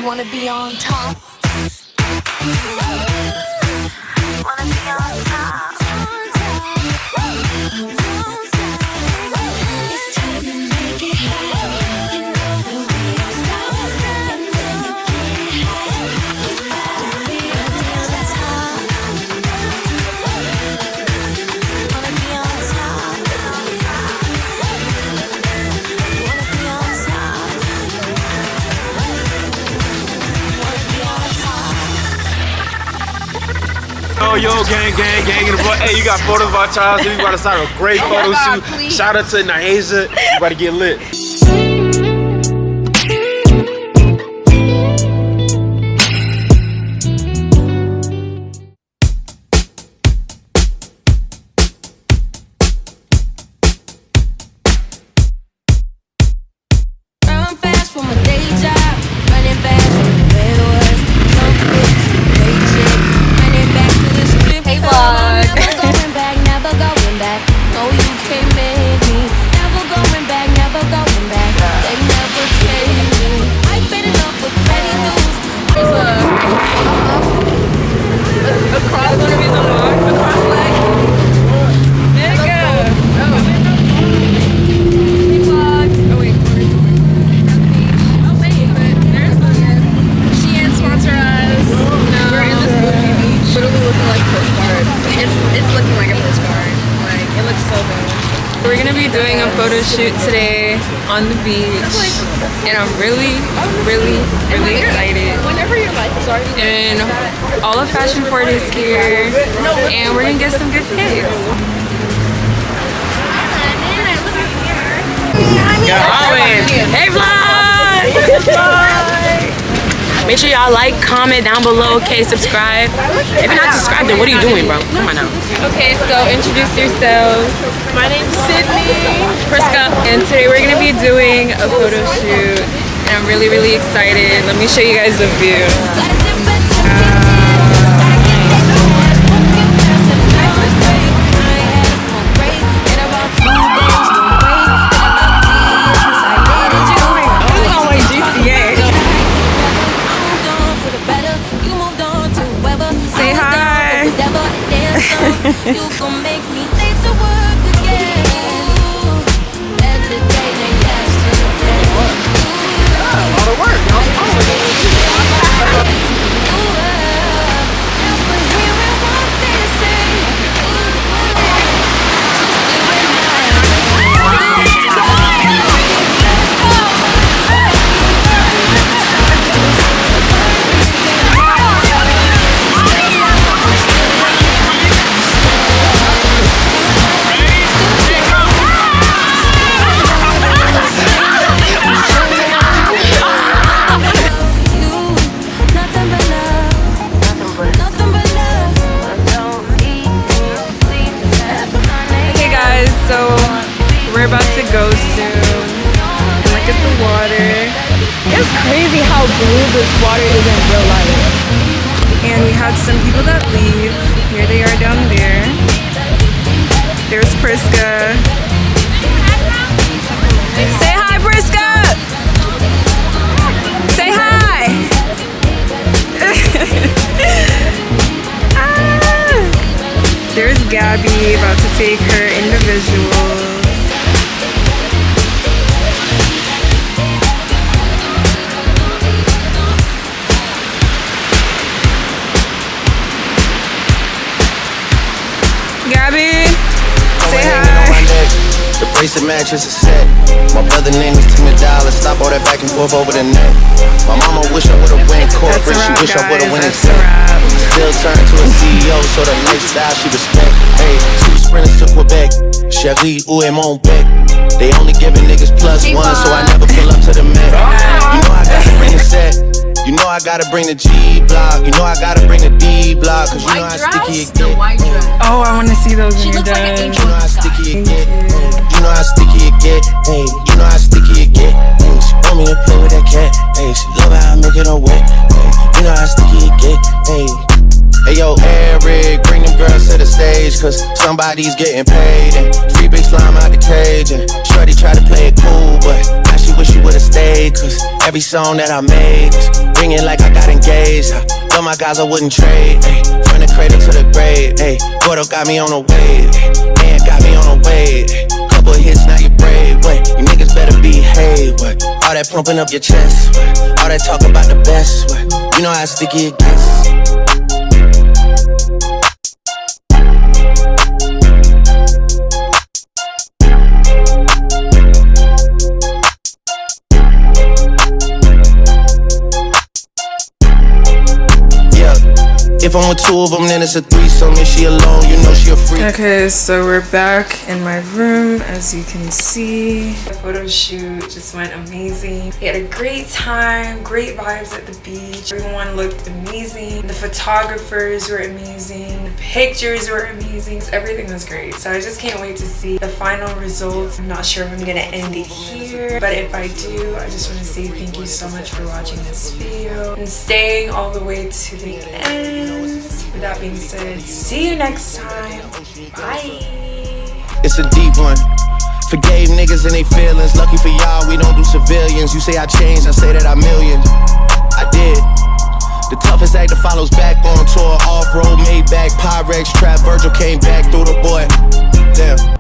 wanna be on top. Wanna be on top. It's time to make it happen. You know that we don't stop. And when you get it high, it's better be on top. Wanna be on top. Wanna be on top. Yo, gang, in the front. Hey, you got photos of our child. We about to start a great photo shoot. Shout out to Nyeejah. You about to get lit. Run fast from a day job, running fast from where it was. Jump with paycheck, running back to the strip. Hey, vlog. Never going back, never going back. No, you can't make me. Never going back, never going back. They never take me. I've been enough with petty dudes. Across one of these across leg. There you go. Hey, vlog. Oh, wait. Sponsor us. No. We're in this movie beach. Literally looking like a postcard. It's looking like a postcard. Like, it looks so good. We're gonna be doing a photo shoot today on the beach, and I'm really excited. Whenever your life is already And all of Fashion Ford is here, and we're gonna get some good pics. Hey vlog! Make sure y'all like, comment down below, okay, subscribe. If you're not subscribed, then what are you doing, bro? Come on now. Okay, so introduce yourselves. My name's Sydney. Priska, and today we're gonna be doing a photo shoot, and I'm really excited. Let me show you guys the view. Say hi. You gon' make me late to work again. Every day than yesterday. All the work, y'all. Never hearing what they say. Hey guys, so we're about to go soon. And look at the water. It's crazy how blue this water is in real life. And we had some people that leave. Here they are down there. There's Priska. Say hi, Priska! Say hi! There's Gabby about to take her individual. Gabby, say hi. The bracelet match is a set. My brother name is $10. Stop all that back and forth over the net. My mama wish I would've went corporate. She wish I would've went That's a insane. wrap. Still turned to a CEO, so the lifestyle she respect. Hey, 2 sprinters to Quebec. Cherie, où est mon bec? They only giving niggas +1, so I never pull up to the Met. You know I gotta bring the set. You know I gotta bring the G block. You know I gotta bring the D block. Cause you know how sticky it get. Oh, I want to see those when you're done. You know how sticky it get. You know how sticky it get. Hey, you know how sticky it get. Hey, she want me to play with that cat. Hey, she love how I make it all wet. Hey, you know how sticky it get. Hey, Ayo, Eric, bring them girls to the stage, cause somebody's getting paid. And free big slime out the cage. And Shorty tried to play it cool, but now she wish she would've stayed. Cause every song that I made is ringing like I got engaged. I told my guys I wouldn't trade. Ay, from the cradle to the grave. Ay, Gordo got me on the wave. And got me on the wave. Couple hits, now you brave. Wait, you niggas better behave. What? All that pumping up your chest. What? All that talk about the best. What? You know how sticky it gets. If I'm with two of them, then it's a threesome. If she alone, you know she a freak. Okay, so we're back in my room, as you can see. The photo shoot just went amazing. We had a great time, great vibes at the beach. Everyone looked amazing. The photographers were amazing. The pictures were amazing. Everything was great. So I just can't wait to see the final results. I'm not sure if I'm gonna end it here, but if I do, I just want to say thank you so much for watching this video and staying all the way to the end. With that being said, see you next time. Bye. It's a deep one. Forgave niggas and they feelings. Lucky for y'all, we don't do civilians. You say I changed, I say that I million. I did. The toughest actor follows back on tour. Off-road, Maybach, Pyrex, Trap, Virgil came back through the boy. Damn.